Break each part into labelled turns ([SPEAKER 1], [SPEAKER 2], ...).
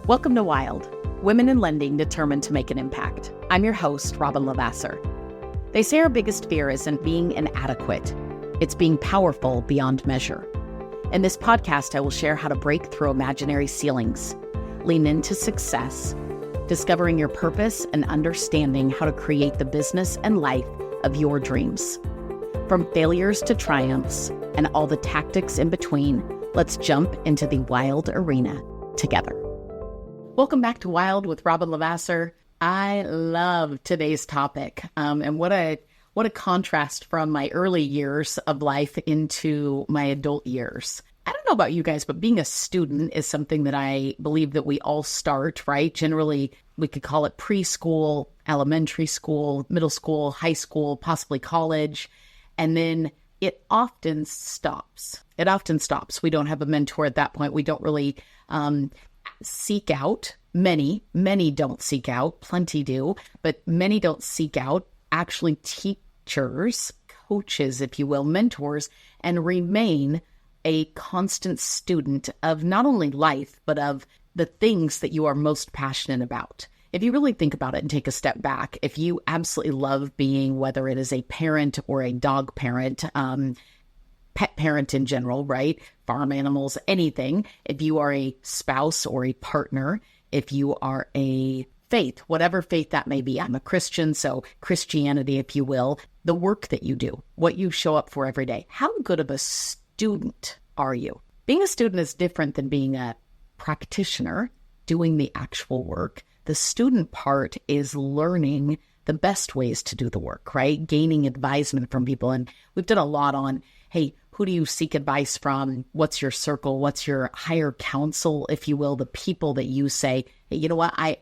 [SPEAKER 1] Welcome to Wild, Women in Lending Determined to Make an Impact. I'm your host, Robyn LaVassaur. They say our biggest fear isn't being inadequate. It's being powerful beyond measure. In this podcast, I will share how to break through imaginary ceilings, lean into success, discovering your purpose, and understanding how to create the business and life of your dreams. From failures to triumphs and all the tactics in between, let's jump into the wild arena together. Welcome back to Wild with Robyn LaVassaur. I love today's topic, and what a contrast from my early years of life into my adult years. I don't know about you guys, but being a student is something that I believe that we all start, right? Generally, we could call it preschool, elementary school, middle school, high school, possibly college, and then it often stops. We don't have a mentor at that point. We don't really seek out. Many don't seek out. Plenty do, but many don't seek out actually teachers, coaches, if you will, mentors, and remain a constant student of not only life, but of the things that you are most passionate about. If you really think about it and take a step back, if you absolutely love being, whether it is a parent or a dog parent, pet parent in general, right? Farm animals, anything. If you are a spouse or a partner, if you are a faith, whatever faith that may be. I'm a Christian, so Christianity, if you will, the work that you do, what you show up for every day. How good of a student are you? Being a student is different than being a practitioner doing the actual work. The student part is learning the best ways to do the work, right? Gaining advisement from people. And we've done a lot on, hey, who do you seek advice from? What's your circle? What's your higher counsel, if you will, the people that you say, hey, you know what, I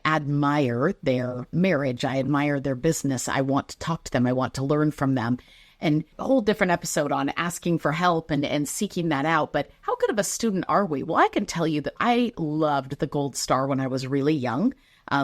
[SPEAKER 1] admire their marriage. I admire their business. I want to talk to them. I want to learn from them. And a whole different episode on asking for help and seeking that out. But how good of a student are we? Well, I can tell you that I loved the Gold Star when I was really young,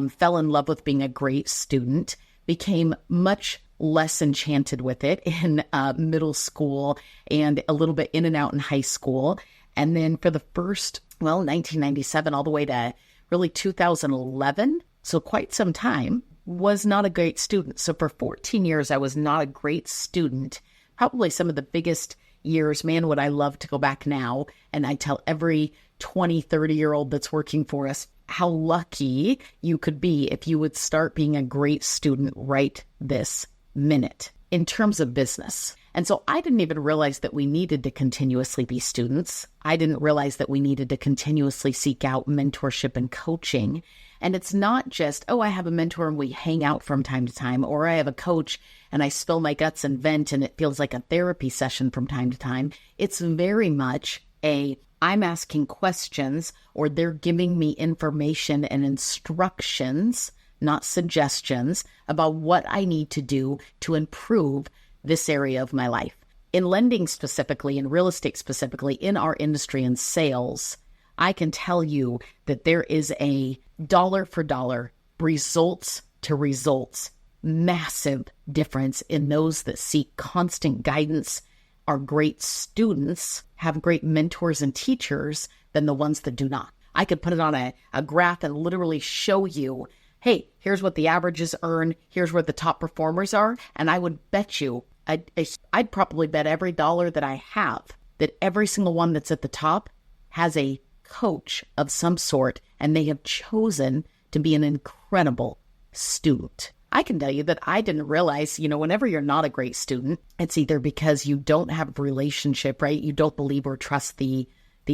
[SPEAKER 1] fell in love with being a great student, became much less enchanted with it in middle school and a little bit in and out in high school. And then for the first, 1997 all the way to really 2011, so quite some time, was not a great student. So for 14 years, I was not a great student. Probably some of the biggest years, man, would I love to go back now. And I tell every 20, 30-year-old that's working for us how lucky you could be if you would start being a great student right this minute in terms of business. And so I didn't even realize that we needed to continuously be students. I didn't realize that we needed to continuously seek out mentorship and coaching. And it's not just, I have a mentor and we hang out from time to time, or I have a coach and I spill my guts and vent and it feels like a therapy session from time to time. It's very much I'm asking questions, or they're giving me information and instructions, not suggestions, about what I need to do to improve this area of my life. In lending specifically, in real estate specifically, in our industry in sales, I can tell you that there is a dollar for dollar, results to results, massive difference in those that seek constant guidance, are great students, have great mentors and teachers, than the ones that do not. I could put it on a graph and literally show you, hey, here's what the averages earn, here's where the top performers are, and I would bet you, I'd probably bet every dollar that I have that every single one that's at the top has a coach of some sort, and they have chosen to be an incredible student. I can tell you that I didn't realize, whenever you're not a great student, it's either because you don't have a relationship, right? You don't believe or trust the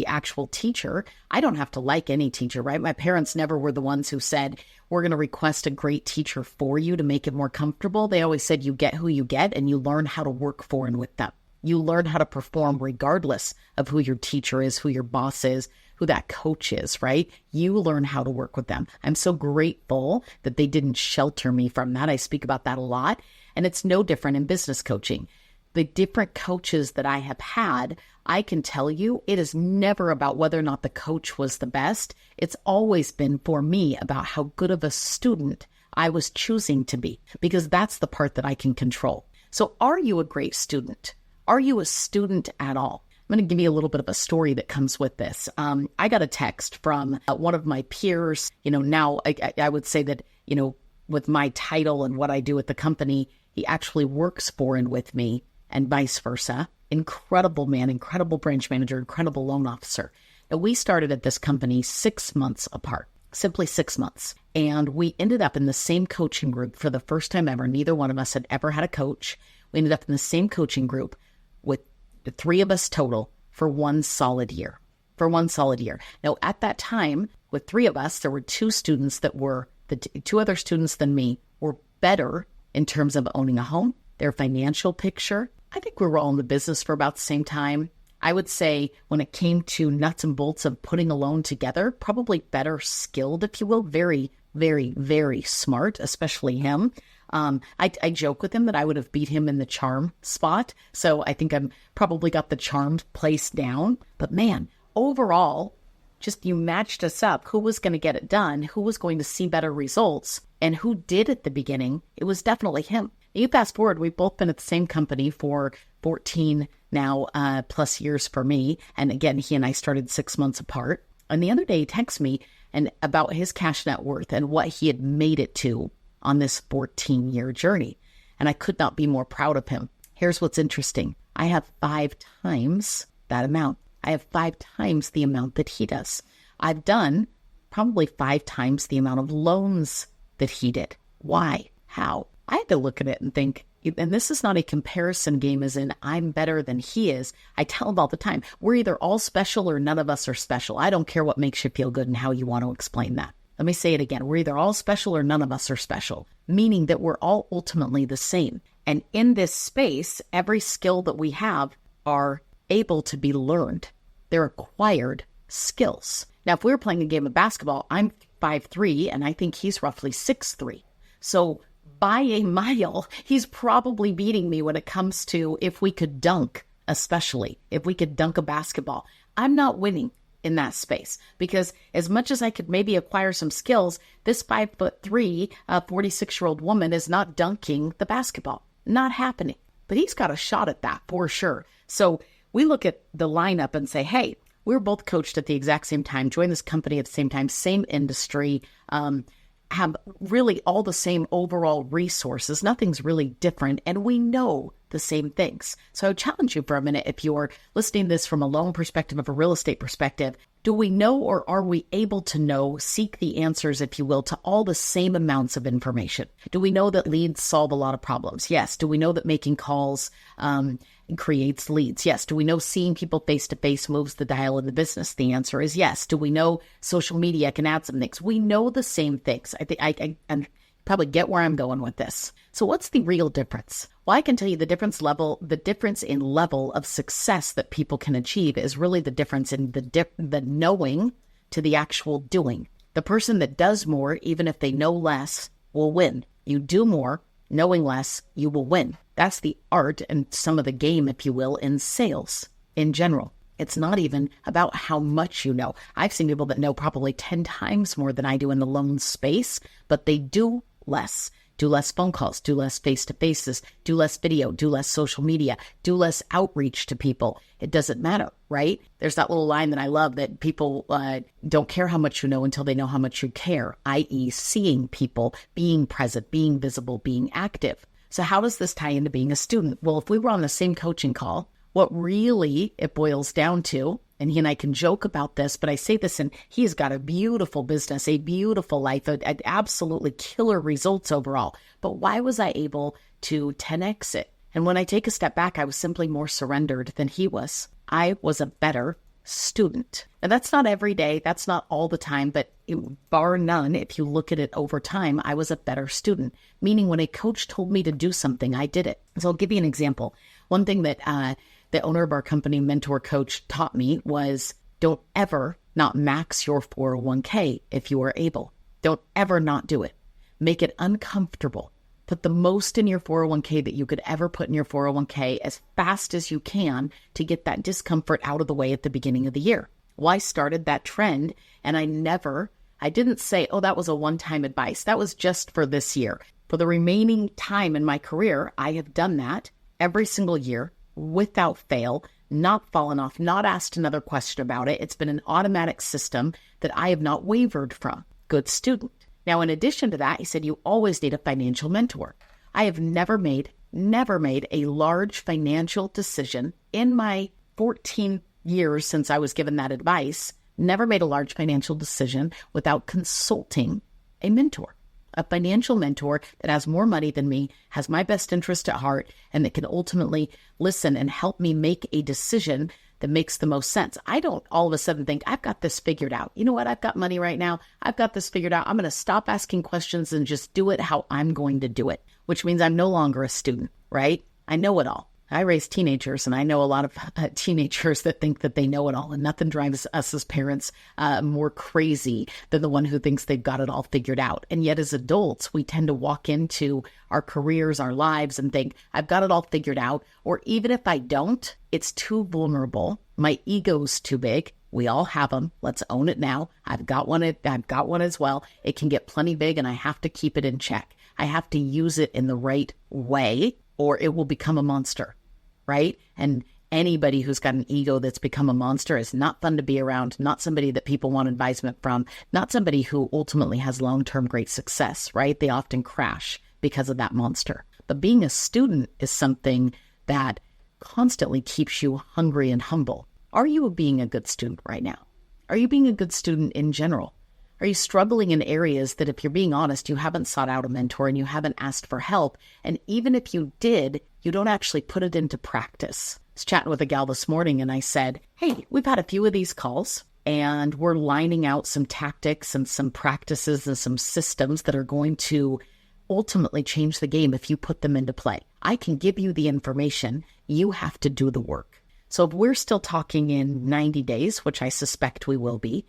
[SPEAKER 1] actual teacher. I don't have to like any teacher, right? My parents never were the ones who said, we're going to request a great teacher for you to make it more comfortable. They always said you get who you get and you learn how to work for and with them. You learn how to perform regardless of who your teacher is, who your boss is, who that coach is, right? You learn how to work with them. I'm so grateful that they didn't shelter me from that. I speak about that a lot. And it's no different in business coaching. The different coaches that I have had, I can tell you, it is never about whether or not the coach was the best. It's always been for me about how good of a student I was choosing to be, because that's the part that I can control. So are you a great student? Are you a student at all? I'm going to give you a little bit of a story that comes with this. I got a text from one of my peers. Now I would say that, with my title and what I do at the company, he actually works for and with me and vice versa. Incredible man, incredible branch manager, incredible loan officer. Now, we started at this company 6 months apart, simply 6 months. And we ended up in the same coaching group for the first time ever. Neither one of us had ever had a coach. We ended up in the same coaching group with the 3 of us total for 1 solid year. Now, at that time, with 3 of us, there were 2 students that were, the 2 other students than me were better in terms of owning a home, their financial picture. I think we were all in the business for about the same time. I would say when it came to nuts and bolts of putting a loan together, probably better skilled, if you will, very, very, very smart, especially him. I joke with him that I would have beat him in the charm spot. So I think I'm probably got the charmed place down. But man, overall, just you matched us up. Who was going to get it done? Who was going to see better results? And who did at the beginning? It was definitely him. You fast forward, we've both been at the same company for 14 now plus years for me. And again, he and I started 6 months apart. And the other day he texted me and about his cash net worth and what he had made it to on this 14-year journey. And I could not be more proud of him. Here's what's interesting. I have 5 times that amount. I have 5 times the amount that he does. I've done probably 5 times the amount of loans that he did. Why? How? I had to look at it and think, and this is not a comparison game as in I'm better than he is. I tell him all the time, we're either all special or none of us are special. I don't care what makes you feel good and how you want to explain that. Let me say it again. We're either all special or none of us are special, meaning that we're all ultimately the same. And in this space, every skill that we have are able to be learned. They're acquired skills. Now, if we were playing a game of basketball, I'm 5'3", and I think he's roughly 6'3". So by a mile, he's probably beating me when it comes to if we could dunk, especially if we could dunk a basketball. I'm not winning in that space because as much as I could maybe acquire some skills, this 5'3", 46-year-old woman is not dunking the basketball. Not happening. But he's got a shot at that for sure. So we look at the lineup and say, hey, we were both coached at the exact same time, joined this company at the same time, same industry, have really all the same overall resources. Nothing's really different. And we know the same things. So I would challenge you for a minute, if you're listening to this from a loan perspective, of a real estate perspective, do we know or are we able to know, seek the answers, if you will, to all the same amounts of information? Do we know that leads solve a lot of problems? Yes. Do we know that making calls creates leads? Yes. Do we know seeing people face-to-face moves the dial in the business? The answer is yes. Do we know social media can add some things? We know the same things. I think I probably get where I'm going with this. So what's the real difference? Well, I can tell you the difference in level of success that people can achieve is really the difference in the knowing to the actual doing. The person that does more, even if they know less, will win. You do more, knowing less, you will win. That's the art and some of the game, if you will, in sales in general. It's not even about how much you know. I've seen people that know probably 10 times more than I do in the loan space, but they do less. Do less phone calls, do less face-to-faces, do less video, do less social media, do less outreach to people. It doesn't matter, right? There's that little line that I love that people don't care how much you know until they know how much you care, i.e. seeing people, being present, being visible, being active. So how does this tie into being a student? Well, if we were on the same coaching call, what really it boils down to, and he and I can joke about this, but I say this, and he's got a beautiful business, a beautiful life, absolutely killer results overall. But why was I able to 10x it? And when I take a step back, I was simply more surrendered than he was. I was a better student. And that's not every day. That's not all the time, but bar none, if you look at it over time, I was a better student. Meaning when a coach told me to do something, I did it. So I'll give you an example. One thing that the owner of our company, mentor coach, taught me was don't ever not max your 401k if you are able. Don't ever not do it. Make it uncomfortable. Put the most in your 401k that you could ever put in your 401k as fast as you can to get that discomfort out of the way at the beginning of the year. Well, I started that trend and I didn't say, oh, that was a one-time advice. That was just for this year. For the remaining time in my career, I have done that every single year without fail, not fallen off, not asked another question about it. It's been an automatic system that I have not wavered from. Good student. Now, in addition to that, he said, you always need a financial mentor. I have never made a large financial decision in my 14 years since I was given that advice, never made a large financial decision without consulting a mentor. A financial mentor that has more money than me, has my best interest at heart, and that can ultimately listen and help me make a decision that makes the most sense. I don't all of a sudden think, I've got this figured out. You know what? I've got money right now. I've got this figured out. I'm going to stop asking questions and just do it how I'm going to do it, which means I'm no longer a student, right? I know it all. I raise teenagers, and I know a lot of teenagers that think that they know it all, and nothing drives us as parents more crazy than the one who thinks they've got it all figured out. And yet as adults, we tend to walk into our careers, our lives, and think, I've got it all figured out. Or even if I don't, it's too vulnerable. My ego's too big. We all have them. Let's own it now. I've got one as well. It can get plenty big, and I have to keep it in check. I have to use it in the right way, or it will become a monster. Right? And anybody who's got an ego that's become a monster is not fun to be around, not somebody that people want advisement from, not somebody who ultimately has long-term great success, right? They often crash because of that monster. But being a student is something that constantly keeps you hungry and humble. Are you being a good student right now? Are you being a good student in general? Are you struggling in areas that, if you're being honest, you haven't sought out a mentor and you haven't asked for help? And even if you did, you don't actually put it into practice. I was chatting with a gal this morning and I said, hey, we've had a few of these calls and we're lining out some tactics and some practices and some systems that are going to ultimately change the game if you put them into play. I can give you the information. You have to do the work. So if we're still talking in 90 days, which I suspect we will be,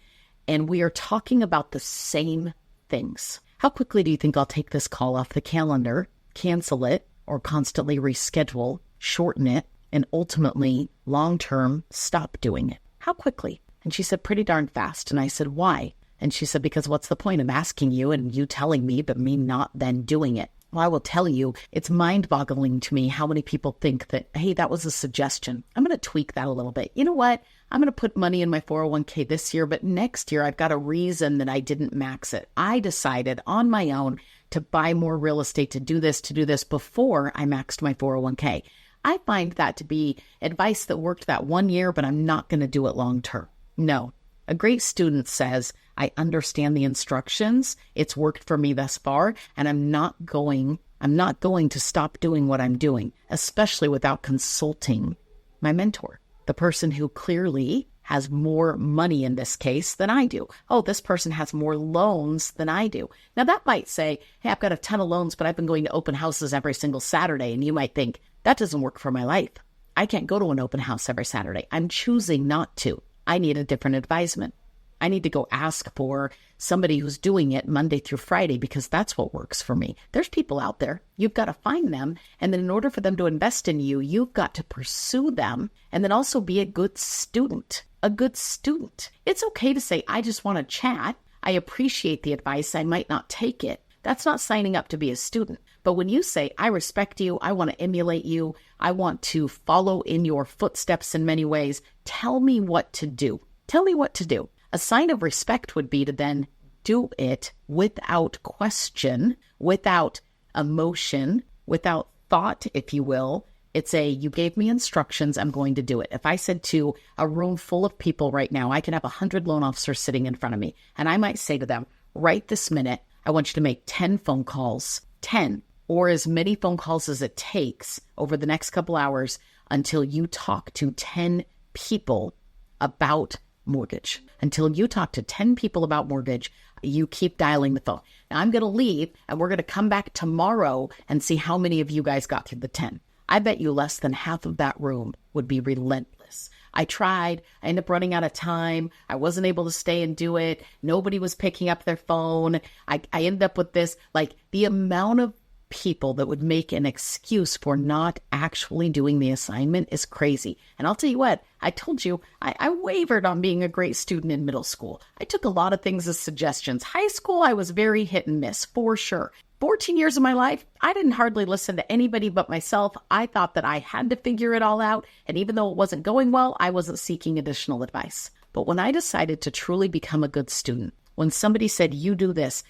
[SPEAKER 1] and we are talking about the same things, how quickly do you think I'll take this call off the calendar, cancel it, or constantly reschedule, shorten it, and ultimately, long-term, stop doing it? How quickly? And she said, pretty darn fast. And I said, why? And she said, because what's the point of asking you and you telling me, but me not then doing it? Well, I will tell you, it's mind-boggling to me how many people think that, hey, that was a suggestion. I'm going to tweak that a little bit. You know what? I'm going to put money in my 401k this year, but next year I've got a reason that I didn't max it. I decided on my own to buy more real estate, to do this before I maxed my 401k. I find that to be advice that worked that 1 year, but I'm not going to do it long term. No. A great student says, I understand the instructions. It's worked for me thus far, and I'm not going to stop doing what I'm doing, especially without consulting my mentor, the person who clearly has more money in this case than I do. Oh, this person has more loans than I do. Now that might say, hey, I've got a ton of loans, but I've been going to open houses every single Saturday. And you might think, that doesn't work for my life. I can't go to an open house every Saturday. I'm choosing not to. I need a different advisement. I need to go ask for somebody who's doing it Monday through Friday because that's what works for me. There's people out there. You've got to find them. And then in order for them to invest in you, you've got to pursue them and then also be a good student. A good student. It's okay to say, I just want to chat. I appreciate the advice. I might not take it. That's not signing up to be a student. But when you say, I respect you, I want to emulate you, I want to follow in your footsteps in many ways, tell me what to do. Tell me what to do. A sign of respect would be to then do it without question, without emotion, without thought, if you will. It's you gave me instructions, I'm going to do it. If I said to a room full of people right now, I can have 100 loan officers sitting in front of me, and I might say to them, right this minute, I want you to make 10 phone calls, 10, or as many phone calls as it takes over the next couple hours until you talk to 10 people about mortgage. Until you talk to 10 people about mortgage, you keep dialing the phone. Now I'm going to leave and we're going to come back tomorrow and see how many of you guys got through the 10. I bet you less than half of that room would be relentless. I tried. I ended up running out of time. I wasn't able to stay and do it. Nobody was picking up their phone. I ended up with this, like the amount of people that would make an excuse for not actually doing the assignment is crazy. And I'll tell you what, I told you, I wavered on being a great student in middle school. I took a lot of things as suggestions. High school, I was very hit and miss, for sure. 14 years of my life, I didn't hardly listen to anybody but myself. I thought that I had to figure it all out. And even though it wasn't going well, I wasn't seeking additional advice. But when I decided to truly become a good student, when somebody said, you do this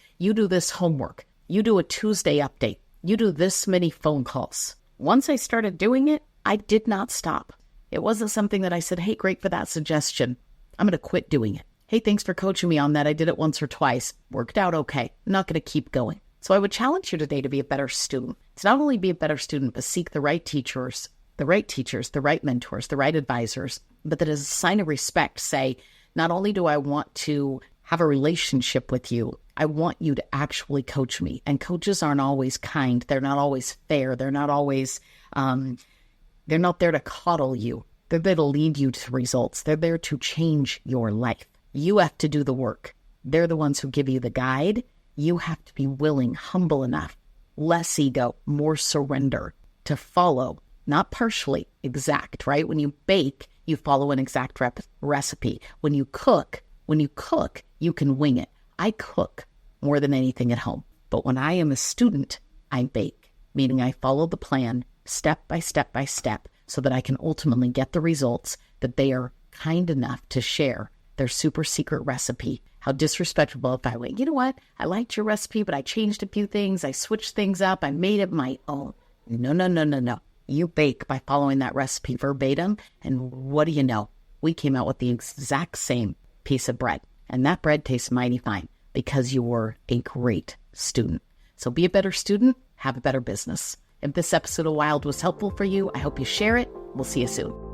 [SPEAKER 1] homework, you do a Tuesday update, you do this many phone calls. Once I started doing it, I did not stop. It wasn't something that I said, hey, great for that suggestion. I'm going to quit doing it. Hey, thanks for coaching me on that. I did it once or twice. Worked out okay. I'm not going to keep going. So I would challenge you today to be a better student. To not only be a better student, but seek the right teachers, the right mentors, the right advisors, but that as a sign of respect, say, not only do I want to have a relationship with you, I want you to actually coach me. And coaches aren't always kind. They're not always fair. They're not always, they're not there to coddle you. They're there to lead you to results. They're there to change your life. You have to do the work. They're the ones who give you the guide. You have to be willing, humble enough, less ego, more surrender to follow, not partially, exact, right? When you bake, you follow an exact recipe. When you cook, you can wing it. I cook more than anything at home. But when I am a student, I bake, meaning I follow the plan step by step by step so that I can ultimately get the results that they are kind enough to share their super secret recipe. How disrespectful if I went, you know what? I liked your recipe, but I changed a few things. I switched things up. I made it my own. No. You bake by following that recipe verbatim. And what do you know? We came out with the exact same piece of bread. And that bread tastes mighty fine because you were a great student. So be a better student, have a better business. If this episode of Wild was helpful for you, I hope you share it. We'll see you soon.